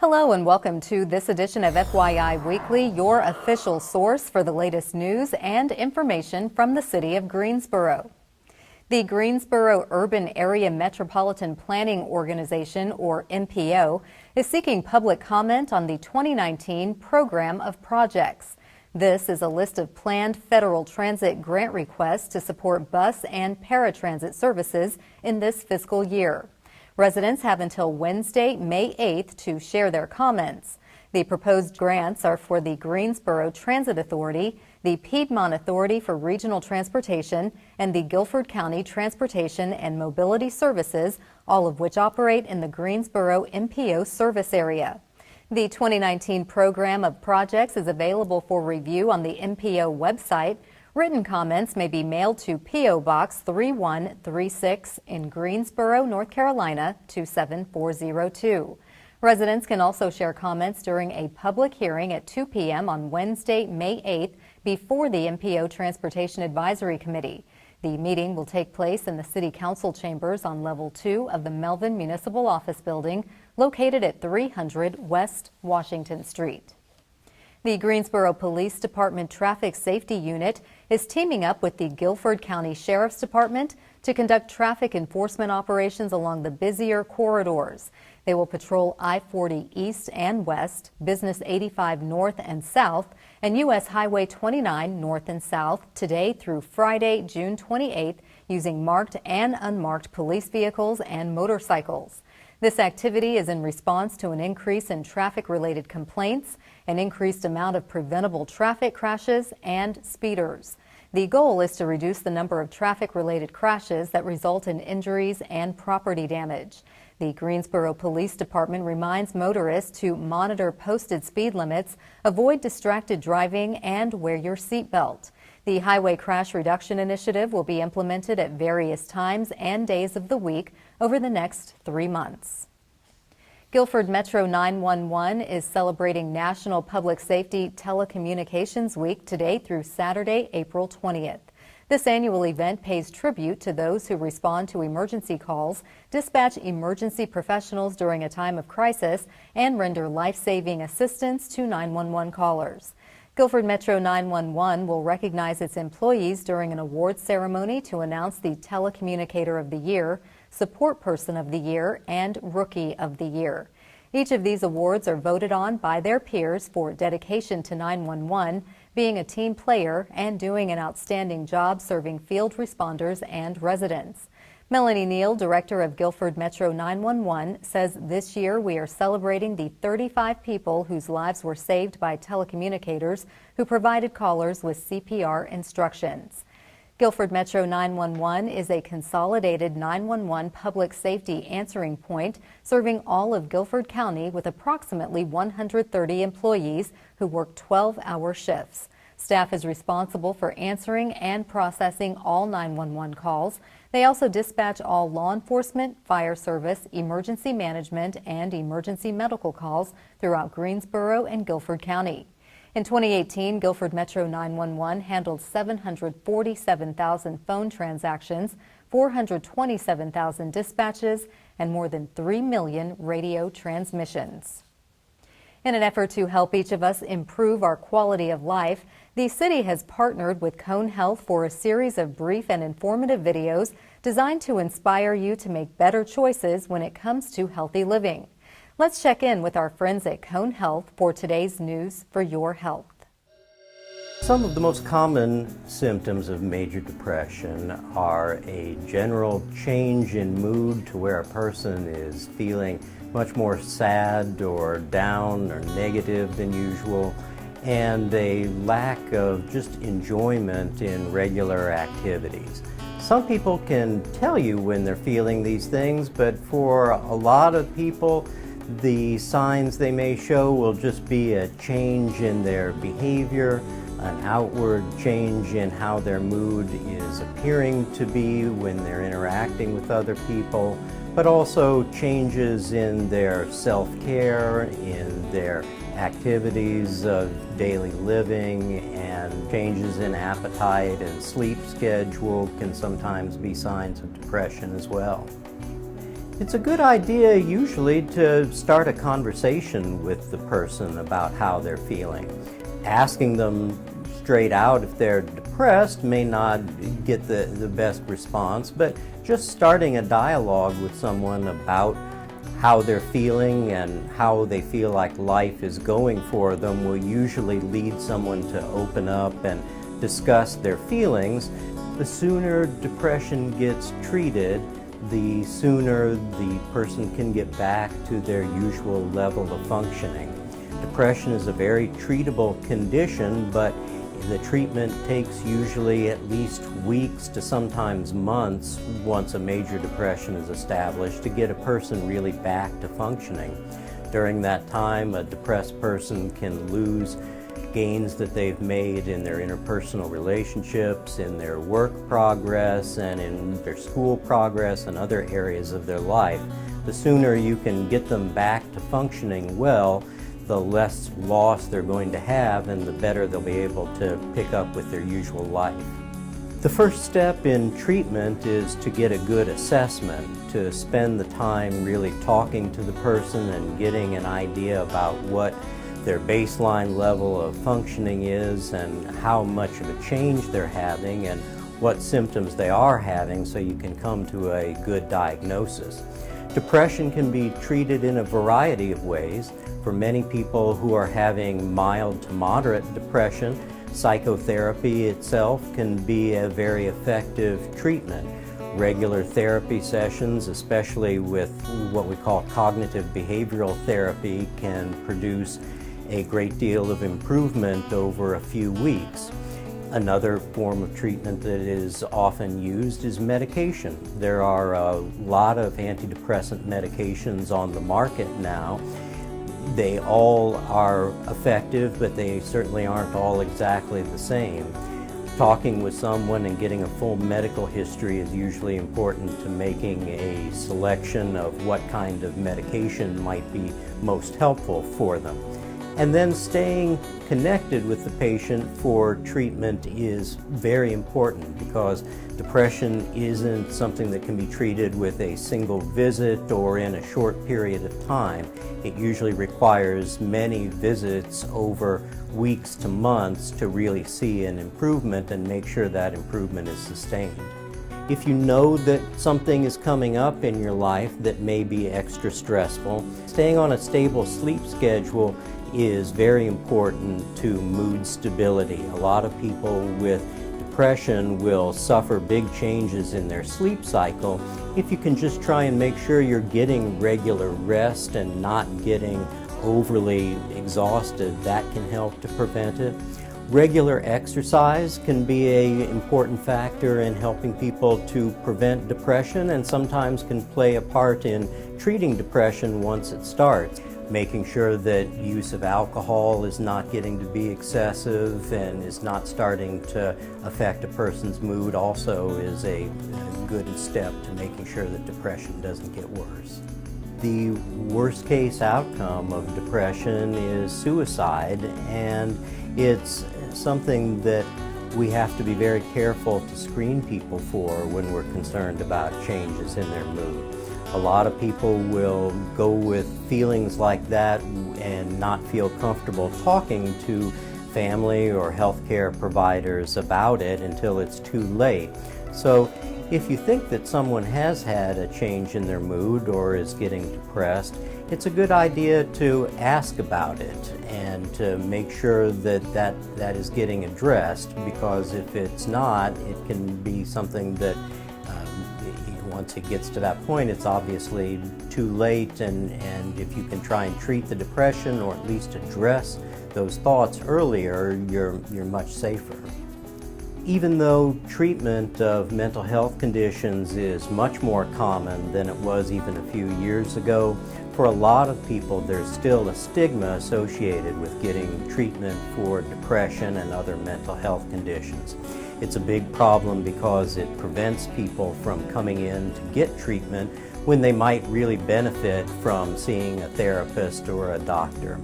Hello and welcome to this edition of FYI Weekly, your official source for the latest news and information from the city of Greensboro. The Greensboro Urban Area Metropolitan Planning Organization, or MPO, is seeking public comment on the 2019 Program of Projects. This is a list of planned federal transit grant requests to support bus and paratransit services in this fiscal year. Residents have until Wednesday, May 8th to share their comments. The proposed grants are for the Greensboro Transit Authority, the Piedmont Authority for Regional Transportation, and the Guilford County Transportation and Mobility Services, all of which operate in the Greensboro MPO service area. The 2019 Program of Projects is available for review on the MPO website. Written comments may be mailed to P.O. Box 3136 in Greensboro, North Carolina 27402. Residents can also share comments during a public hearing at 2 p.m. on Wednesday, May 8th, before the MPO Transportation Advisory Committee. The meeting will take place in the City Council chambers on Level 2 of the Melvin Municipal Office Building, located at 300 West Washington Street. The Greensboro Police Department Traffic Safety Unit is teaming up with the Guilford County Sheriff's Department to conduct traffic enforcement operations along the busier corridors. They will patrol I-40 East and West, Business 85 North and South, and U.S. Highway 29 North and South today through Friday, June 28th, using marked and unmarked police vehicles and motorcycles. This activity is in response to an increase in traffic-related complaints, an increased amount of preventable traffic crashes, and speeders. The goal is to reduce the number of traffic-related crashes that result in injuries and property damage. The Greensboro Police Department reminds motorists to monitor posted speed limits, avoid distracted driving, and wear your seatbelt. The Highway Crash Reduction Initiative will be implemented at various times and days of the week over the next 3 months. Guilford Metro 911 is celebrating National Public Safety Telecommunications Week today through Saturday, April 20th. This annual event pays tribute to those who respond to emergency calls, dispatch emergency professionals during a time of crisis, and render life-saving assistance to 911 callers. Guilford Metro 911 will recognize its employees during an awards ceremony to announce the Telecommunicator of the Year, Support Person of the Year, and Rookie of the Year. Each of these awards are voted on by their peers for dedication to 911, being a team player, and doing an outstanding job serving field responders and residents. Melanie Neal, director of Guilford Metro 911, says this year we are celebrating the 35 people whose lives were saved by telecommunicators who provided callers with CPR instructions. Guilford Metro 911 is a consolidated 911 public safety answering point serving all of Guilford County with approximately 130 employees who work 12-hour shifts. Staff is responsible for answering and processing all 911 calls. They also dispatch all law enforcement, fire service, emergency management, and emergency medical calls throughout Greensboro and Guilford County. In 2018, Guilford Metro 911 handled 747,000 phone transactions, 427,000 dispatches, and more than 3 million radio transmissions. In an effort to help each of us improve our quality of life, the city has partnered with Cone Health for a series of brief and informative videos designed to inspire you to make better choices when it comes to healthy living. Let's check in with our friends at Cone Health for today's news for your health. Some of the most common symptoms of major depression are a general change in mood to where a person is feeling much more sad or down or negative than usual, and a lack of just enjoyment in regular activities. Some people can tell you when they're feeling these things, but for a lot of people, the signs they may show will just be a change in their behavior, an outward change in how their mood is appearing to be when they're interacting with other people, but also changes in their self-care, in their activities of daily living, and changes in appetite and sleep schedule can sometimes be signs of depression as well. It's a good idea usually to start a conversation with the person about how they're feeling. Asking them straight out if they're depressed may not get the best response, but just starting a dialogue with someone about how they're feeling and how they feel like life is going for them will usually lead someone to open up and discuss their feelings. The sooner depression gets treated, the sooner the person can get back to their usual level of functioning. Depression is a very treatable condition, but the treatment takes usually at least weeks to sometimes months once a major depression is established to get a person really back to functioning. During that time, a depressed person can lose gains that they've made in their interpersonal relationships, in their work progress, and in their school progress and other areas of their life. The sooner you can get them back to functioning well, the less loss they're going to have and the better they'll be able to pick up with their usual life. The first step in treatment is to get a good assessment, to spend the time really talking to the person and getting an idea about what their baseline level of functioning is and how much of a change they're having and what symptoms they are having so you can come to a good diagnosis. Depression can be treated in a variety of ways. For many people who are having mild to moderate depression, psychotherapy itself can be a very effective treatment. Regular therapy sessions, especially with what we call cognitive behavioral therapy, can produce a great deal of improvement over a few weeks. Another form of treatment that is often used is medication. There are a lot of antidepressant medications on the market now. They all are effective, but they certainly aren't all exactly the same. Talking with someone and getting a full medical history is usually important to making a selection of what kind of medication might be most helpful for them. And then staying connected with the patient for treatment is very important because depression isn't something that can be treated with a single visit or in a short period of time. It usually requires many visits over weeks to months to really see an improvement and make sure that improvement is sustained. If you know that something is coming up in your life that may be extra stressful, staying on a stable sleep schedule is very important to mood stability. A lot of people with depression will suffer big changes in their sleep cycle. If you can just try and make sure you're getting regular rest and not getting overly exhausted, that can help to prevent it. Regular exercise can be an important factor in helping people to prevent depression and sometimes can play a part in treating depression once it starts. Making sure that use of alcohol is not getting to be excessive and is not starting to affect a person's mood also is a good step to making sure that depression doesn't get worse. The worst case outcome of depression is suicide, and it's something that we have to be very careful to screen people for when we're concerned about changes in their mood. A lot of people will go with feelings like that and not feel comfortable talking to family or healthcare providers about it until it's too late. So if you think that someone has had a change in their mood or is getting depressed, it's a good idea to ask about it and to make sure that that is getting addressed, because if it's not, it can be something that once it gets to that point, it's obviously too late, and if you can try and treat the depression or at least address those thoughts earlier, you're much safer. Even though treatment of mental health conditions is much more common than it was even a few years ago, for a lot of people there's still a stigma associated with getting treatment for depression and other mental health conditions. It's a big problem because it prevents people from coming in to get treatment when they might really benefit from seeing a therapist or a doctor.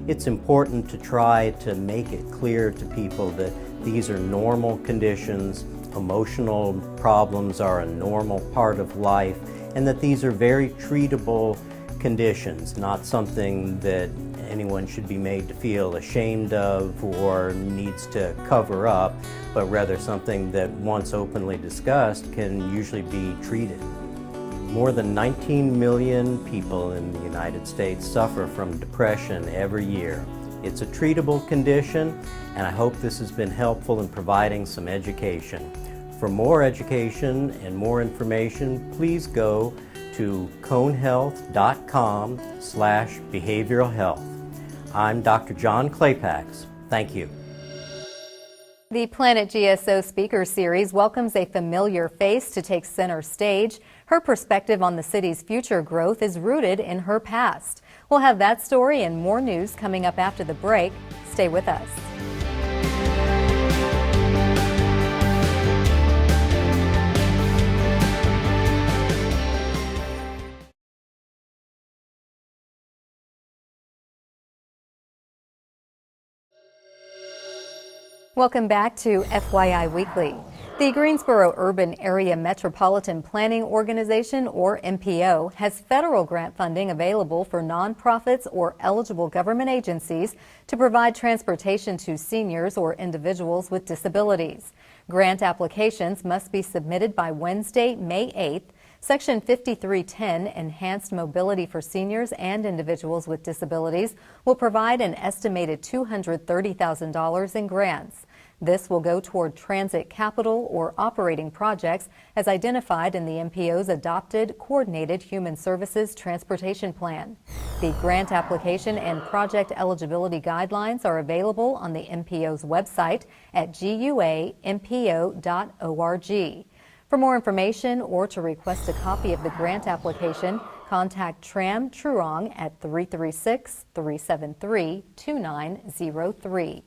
It's important to try to make it clear to people that these are normal conditions, emotional problems are a normal part of life, and that these are very treatable conditions, not something that anyone should be made to feel ashamed of or needs to cover up, but rather something that once openly discussed can usually be treated. More than 19 million people in the United States suffer from depression every year. It's a treatable condition, and I hope this has been helpful in providing some education. For more education and more information, please go to conehealth.com/behavioral health. I'm Dr. John Claypax. Thank you. The Planet GSO Speaker Series welcomes a familiar face to take center stage. Her perspective on the city's future growth is rooted in her past. We'll have that story and more news coming up after the break. Stay with us. Welcome back to FYI Weekly. The Greensboro Urban Area Metropolitan Planning Organization, or MPO, has federal grant funding available for nonprofits or eligible government agencies to provide transportation to seniors or individuals with disabilities. Grant applications must be submitted by Wednesday, May 8th. Section 5310, Enhanced Mobility for Seniors and Individuals with Disabilities, will provide an estimated $230,000 in grants. This will go toward transit capital or operating projects as identified in the MPO's adopted Coordinated Human Services Transportation Plan. The grant application and project eligibility guidelines are available on the MPO's website at guampo.org. For more information or to request a copy of the grant application, contact Tram Truong at 336-373-2903.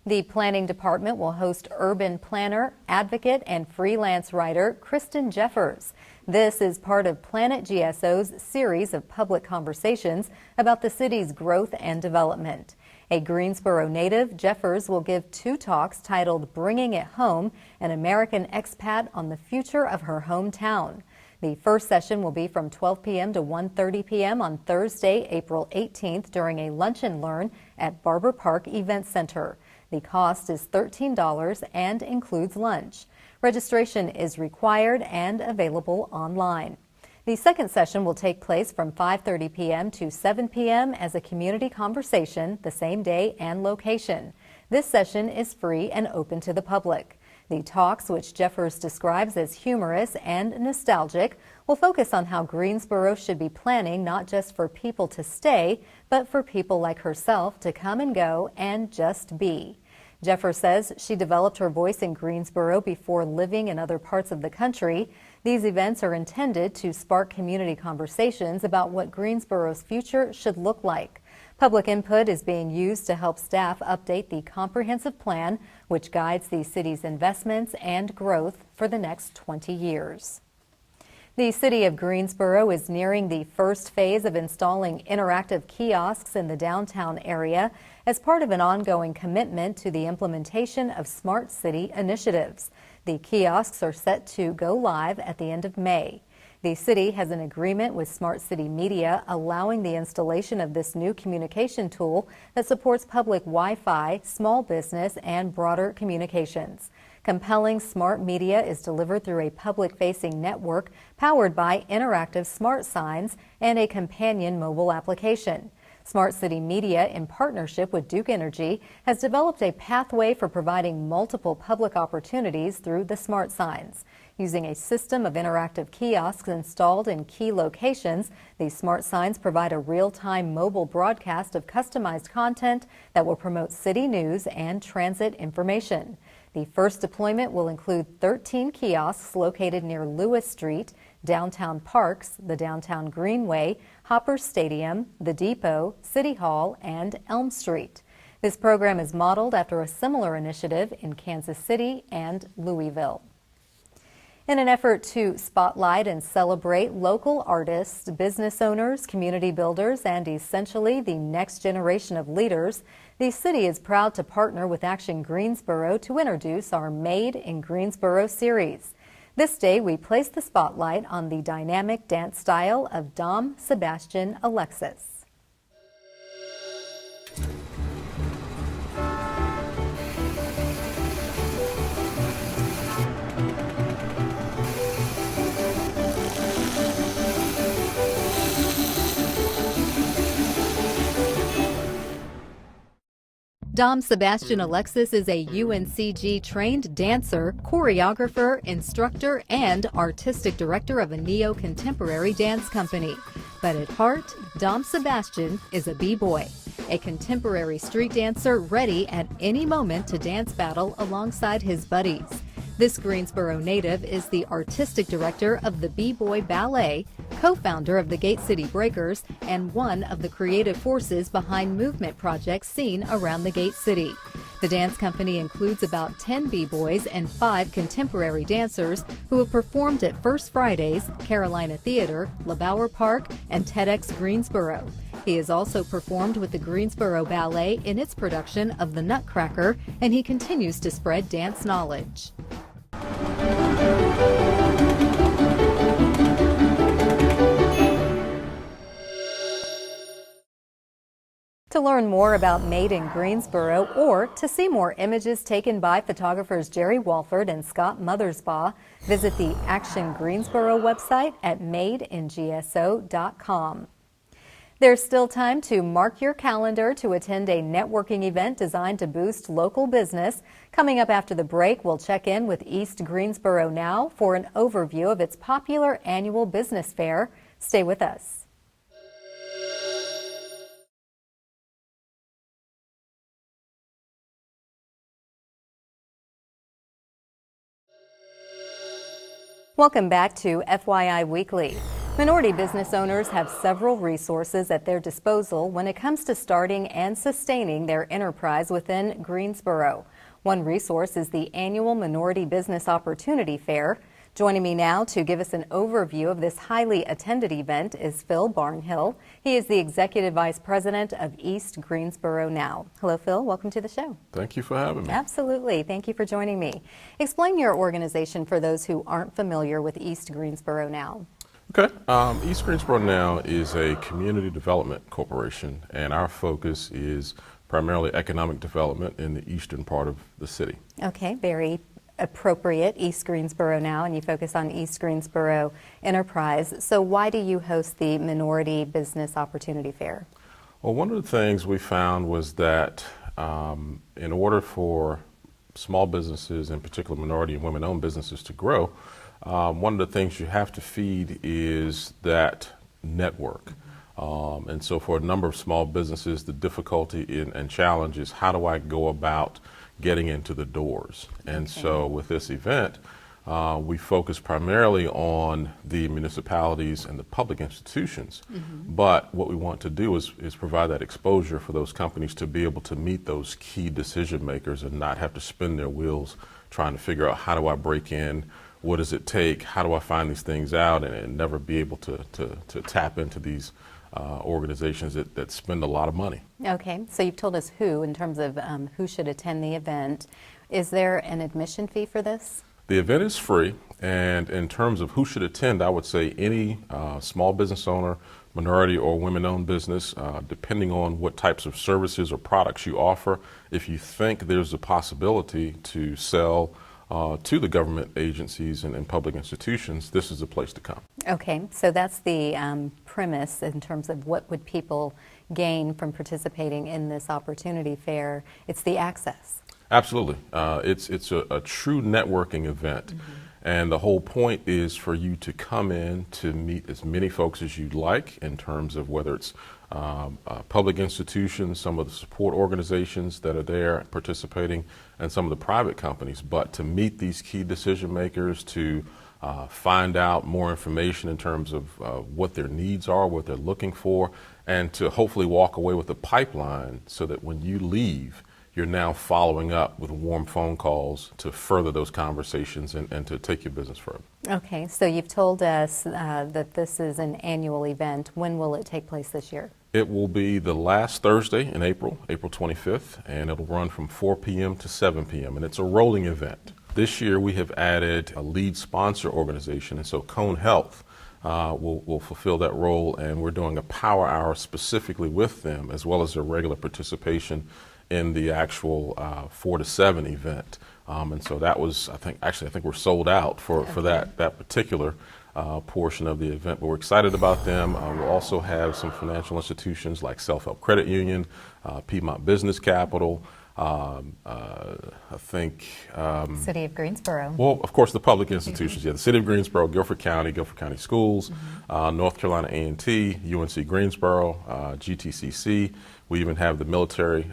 The Planning Department will host urban planner, advocate, and freelance writer Kristen Jeffers. This is part of Planet GSO's series of public conversations about the city's growth and development. A Greensboro native, Jeffers will give 2 talks titled Bringing It Home, an American Expat on the Future of Her Hometown. The first session will be from 12 p.m. to 1:30 p.m. on Thursday, April 18th during a lunch and learn at Barber Park Event Center. The cost is $13 and includes lunch. Registration is required and available online. The second session will take place from 5:30 p.m. to 7 p.m. as a community conversation the same day and location. This session is free and open to the public. The talks, which Jeffers describes as humorous and nostalgic, will focus on how Greensboro should be planning not just for people to stay, but for people like herself to come and go and just be. Jeffers says she developed her voice in Greensboro before living in other parts of the country. These events are intended to spark community conversations about what Greensboro's future should look like. Public input is being used to help staff update the comprehensive plan, which guides the city's investments and growth for the next 20 years. The city of Greensboro is nearing the first phase of installing interactive kiosks in the downtown area as part of an ongoing commitment to the implementation of smart city initiatives. The kiosks are set to go live at the end of May. The city has an agreement with Smart City Media allowing the installation of this new communication tool that supports public Wi-Fi, small business, and broader communications. Compelling smart media is delivered through a public-facing network powered by interactive smart signs and a companion mobile application. Smart City Media, in partnership with Duke Energy, has developed a pathway for providing multiple public opportunities through the smart signs. Using a system of interactive kiosks installed in key locations, these smart signs provide a real-time mobile broadcast of customized content that will promote city news and transit information. The first deployment will include 13 kiosks located near Lewis Street, downtown Parks, the downtown Greenway, Hopper Stadium, the Depot, City Hall, and Elm Street. This program is modeled after a similar initiative in Kansas City and Louisville. In an effort to spotlight and celebrate local artists, business owners, community builders, and essentially the next generation of leaders, the city is proud to partner with Action Greensboro to introduce our Made in Greensboro series. This day, we place the spotlight on the dynamic dance style of Dom Sebastian Alexis. Dom Sebastian Alexis is a UNCG-trained dancer, choreographer, instructor, and artistic director of a neo-contemporary dance company. But at heart, Dom Sebastian is a b-boy, a contemporary street dancer ready at any moment to dance battle alongside his buddies. This Greensboro native is the artistic director of the B-Boy Ballet, co-founder of the Gate City Breakers, and one of the creative forces behind movement projects seen around the Gate City. The dance company includes about 10 B-Boys and 5 contemporary dancers who have performed at First Fridays, Carolina Theater, LeBauer Park, and TEDx Greensboro. He has also performed with the Greensboro Ballet in its production of The Nutcracker, and he continues to spread dance knowledge. To learn more about Made in Greensboro or to see more images taken by photographers Jerry Walford and Scott Mothersbaugh, visit the Action Greensboro website at madeingso.com. There's still time to mark your calendar to attend a networking event designed to boost local business. Coming up after the break, we'll check in with East Greensboro Now for an overview of its popular annual business fair. Stay with us. Welcome back to FYI Weekly. Minority business owners have several resources at their disposal when it comes to starting and sustaining their enterprise within Greensboro. One resource is the annual Minority Business Opportunity Fair. Joining me now to give us an overview of this highly attended event is Phil Barnhill. He is the Executive Vice President of East Greensboro Now. Hello, Phil. Welcome to the show. Thank you for having me. Absolutely. Thank you for joining me. Explain your organization for those who aren't familiar with East Greensboro Now. Okay. East Greensboro Now is a community development corporation, and our focus is primarily economic development in the eastern part of the city. Okay, very appropriate, East Greensboro Now, and you focus on East Greensboro Enterprise. So why do you host the Minority Business Opportunity Fair? Well, one of the things we found was that in order for small businesses, in particular minority and women-owned businesses, to grow, one of the things you have to feed is that network. And so for a number of small businesses, the difficulty and challenge is how do I go about getting into the doors? And so with this event, we focus primarily on the municipalities and the public institutions. But what we want to do is provide that exposure for those companies to be able to meet those key decision makers and not have to spin their wheels trying to figure out how do I break in, what does it take, how do I find these things out, and never be able to tap into these organizations that spend a lot of money. Okay, so you've told us who in terms of who should attend the event. Is there an admission fee for this? The event is free, and in terms of who should attend, I would say any small business owner, minority or women-owned business, depending on what types of services or products you offer. If you think there's a possibility to sell to the government agencies and public institutions, this is a place to come. Okay, so that's the premise in terms of what would people gain from participating in this opportunity fair. It's the access. Absolutely. It's a true networking event. And the whole point is for you to come in to meet as many folks as you'd like in terms of whether it's public institutions, some of the support organizations that are there participating, and some of the private companies, but to meet these key decision makers, to find out more information in terms of what their needs are, what they're looking for, and to hopefully walk away with a pipeline so that when you leave, you're now following up with warm phone calls to further those conversations and to take your business further. Okay, so you've told us that this is an annual event. When will it take place this year? It will be the last Thursday in April, April 25th, and it'll run from 4 p.m. to 7 p.m., and it's a rolling event. This year we have added a lead sponsor organization, and so Cone Health will fulfill that role, and we're doing a power hour specifically with them, as well as their regular participation in the actual 4 to 7 event. And so that was, I think we're sold out for that particular portion of the event, but we're excited about them. We'll also have some financial institutions like Self-Help Credit Union, Piedmont Business Capital, I think... City of Greensboro. Well, of course, the public institutions, the City of Greensboro, Guilford County Schools, North Carolina A&T, UNC Greensboro, GTCC. We even have the Military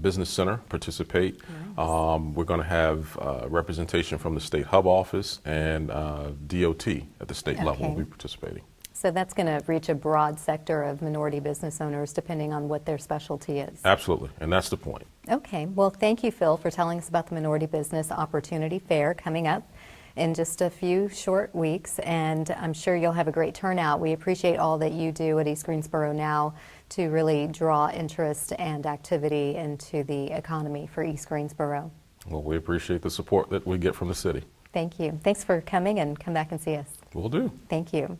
Business Center participate. Nice. We're going to have representation from the State Hub Office and DOT at the state level will be participating. So that's going to reach a broad sector of minority business owners depending on what their specialty is. Absolutely, and that's the point. Okay, well, thank you, Phil, for telling us about the Minority Business Opportunity Fair coming up in just a few short weeks, and I'm sure you'll have a great turnout. We appreciate all that you do at East Greensboro now to really draw interest and activity into the economy for East Greensboro. Well, we appreciate the support that we get from the city. Thank you. Thanks for coming, and come back and see us. Will do. Thank you.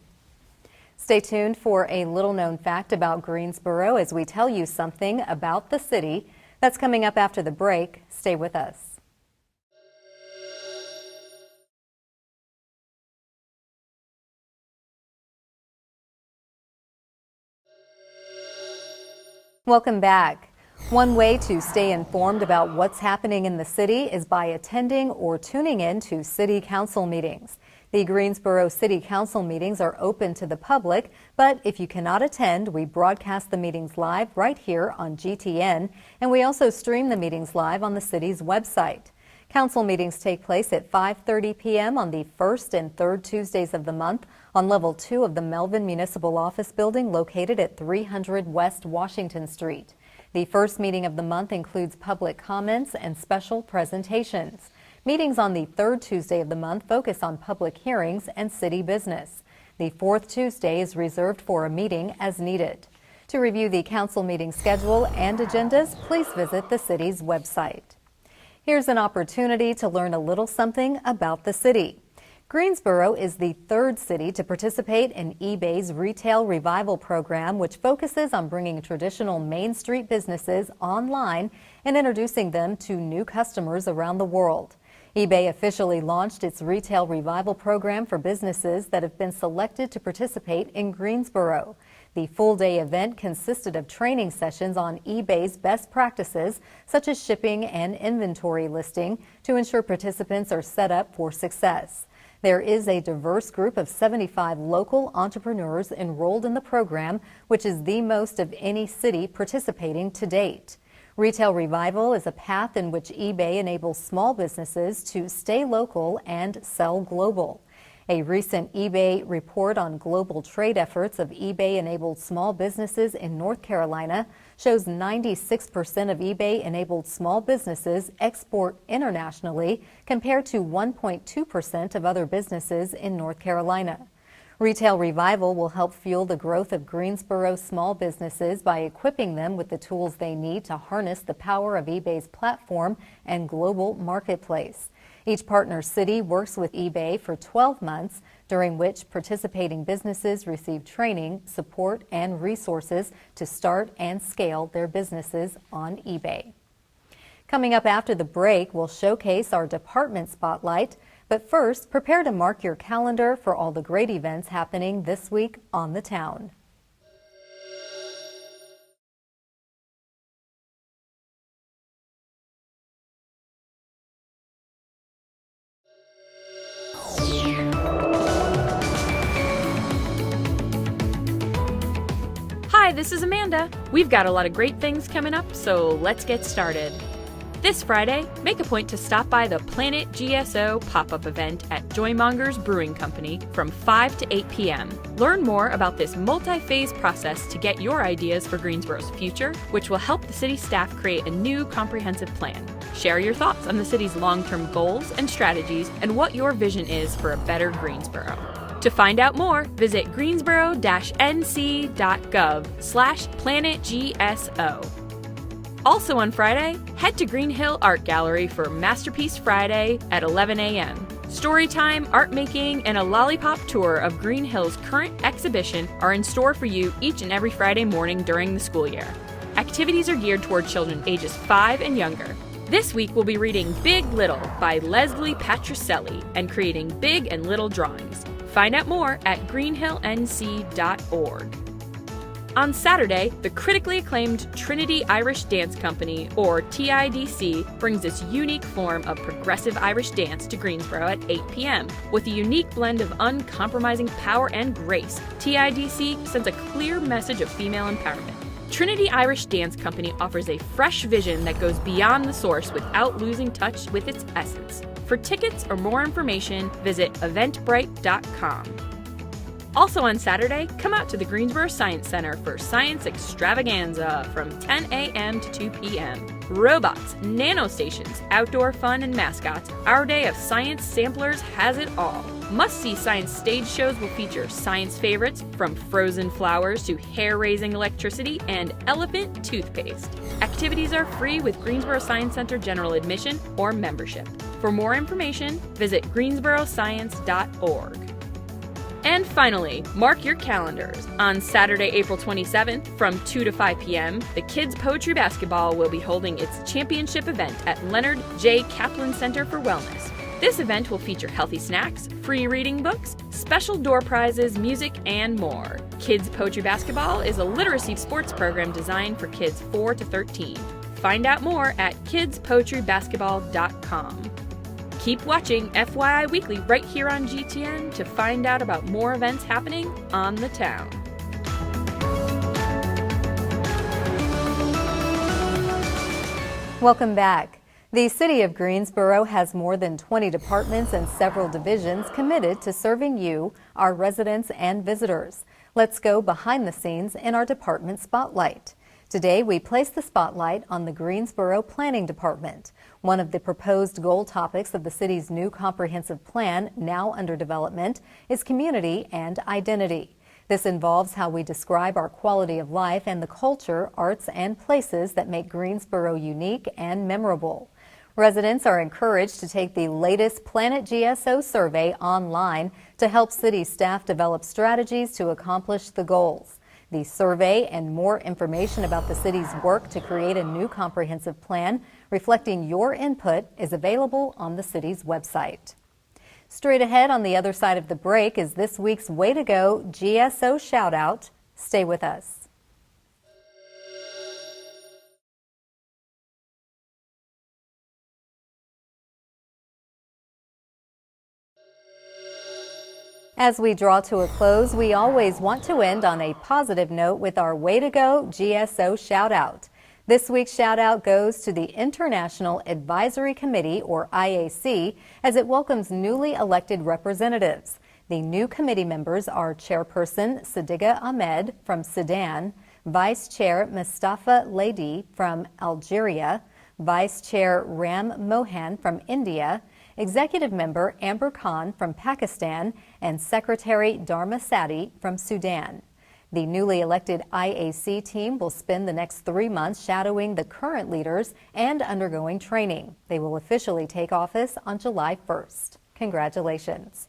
Stay tuned for a little-known fact about Greensboro as we tell you something about the city. That's coming up after the break. Stay with us. Welcome back. One way to stay informed about what's happening in the city is by attending or tuning in to city council meetings. The Greensboro City Council meetings are open to the public, but if you cannot attend, we broadcast the meetings live right here on GTN, and we also stream the meetings live on the city's website. Council meetings take place at 5:30 p.m. on the first and third Tuesdays of the month on level 2 of the Melvin Municipal Office Building located at 300 West Washington Street. The first meeting of the month includes public comments and special presentations. Meetings on the third Tuesday of the month focus on public hearings and city business. The fourth Tuesday is reserved for a meeting as needed. To review the council meeting schedule and agendas, please visit the city's website. Here's an opportunity to learn a little something about the city. Greensboro is the third city to participate in eBay's Retail Revival program, which focuses on bringing traditional Main Street businesses online and introducing them to new customers around the world. eBay officially launched its Retail Revival program for businesses that have been selected to participate in Greensboro. The full-day event consisted of training sessions on eBay's best practices, such as shipping and inventory listing, to ensure participants are set up for success. There is a diverse group of 75 local entrepreneurs enrolled in the program, which is the most of any city participating to date. Retail Revival is a path in which eBay enables small businesses to stay local and sell global. A recent eBay report on global trade efforts of eBay-enabled small businesses in North Carolina shows 96% of eBay-enabled small businesses export internationally compared to 1.2% of other businesses in North Carolina. Retail Revival will help fuel the growth of Greensboro small businesses by equipping them with the tools they need to harness the power of eBay's platform and global marketplace. Each partner city works with eBay for 12 months, during which participating businesses receive training, support, and resources to start and scale their businesses on eBay. Coming up after the break, we'll showcase our department spotlight. But first, prepare to mark your calendar for all the great events happening this week on the town. Hi, this is Amanda. We've got a lot of great things coming up, so let's get started. This Friday, make a point to stop by the Planet GSO pop-up event at Joymonger's Brewing Company from 5 to 8 p.m. Learn more about this multi-phase process to get your ideas for Greensboro's future, which will help the city staff create a new comprehensive plan. Share your thoughts on the city's long-term goals and strategies and what your vision is for a better Greensboro. To find out more, visit greensboro-nc.gov/planetgso. Also on Friday, head to Green Hill Art Gallery for Masterpiece Friday at 11 a.m. Storytime, art making, and a lollipop tour of Green Hill's current exhibition are in store for you each and every Friday morning during the school year. Activities are geared toward children ages 5 and younger. This week we'll be reading Big Little by Leslie Patricelli and creating big and little drawings. Find out more at greenhillnc.org. On Saturday, the critically acclaimed Trinity Irish Dance Company, or TIDC, brings its unique form of progressive Irish dance to Greensboro at 8 p.m. With a unique blend of uncompromising power and grace, TIDC sends a clear message of female empowerment. Trinity Irish Dance Company offers a fresh vision that goes beyond the source without losing touch with its essence. For tickets or more information, visit eventbrite.com. Also on Saturday, come out to the Greensboro Science Center for Science Extravaganza from 10 a.m. to 2 p.m. Robots, nanostations, outdoor fun, and mascots, our day of science samplers has it all. Must-see science stage shows will feature science favorites from frozen flowers to hair-raising electricity and elephant toothpaste. Activities are free with Greensboro Science Center general admission or membership. For more information, visit greensboroscience.org. And finally, mark your calendars. On Saturday, April 27th, from 2 to 5 p.m., the Kids Poetry Basketball will be holding its championship event at Leonard J. Kaplan Center for Wellness. This event will feature healthy snacks, free reading books, special door prizes, music, and more. Kids Poetry Basketball is a literacy sports program designed for kids 4 to 13. Find out more at kidspoetrybasketball.com. Keep watching FYI Weekly right here on GTN to find out about more events happening on the town. Welcome back. The City of Greensboro has more than 20 departments and several divisions committed to serving you, our residents and visitors. Let's go behind the scenes in our department spotlight. Today, we place the spotlight on the Greensboro Planning Department. One of the proposed goal topics of the city's new comprehensive plan, now under development, is community and identity. This involves how we describe our quality of life and the culture, arts, and places that make Greensboro unique and memorable. Residents are encouraged to take the latest Planet GSO survey online to help city staff develop strategies to accomplish the goals. The survey and more information about the city's work to create a new comprehensive plan reflecting your input is available on the city's website. Straight ahead on the other side of the break is this week's Way to Go GSO shout out. Stay with us. As we draw to a close, we always want to end on a positive note with our Way to Go GSO shout out. This week's shout out goes to the International Advisory Committee, or IAC, as it welcomes newly elected representatives. The new committee members are Chairperson Sadiqa Ahmed from Sudan, Vice Chair Mustafa Lady from Algeria, Vice Chair Ram Mohan from India, Executive Member Amber Khan from Pakistan, and Secretary Dharma Sadi from Sudan. The newly elected IAC team will spend the next 3 months shadowing the current leaders and undergoing training. They will officially take office on July 1st. Congratulations.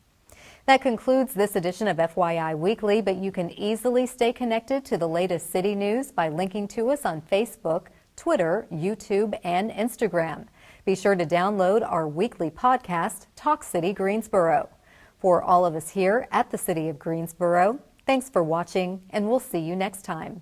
That concludes this edition of FYI Weekly, but you can easily stay connected to the latest city news by linking to us on Facebook, Twitter, YouTube, and Instagram. Be sure to download our weekly podcast, Talk City Greensboro. For all of us here at the City of Greensboro, thanks for watching, and we'll see you next time.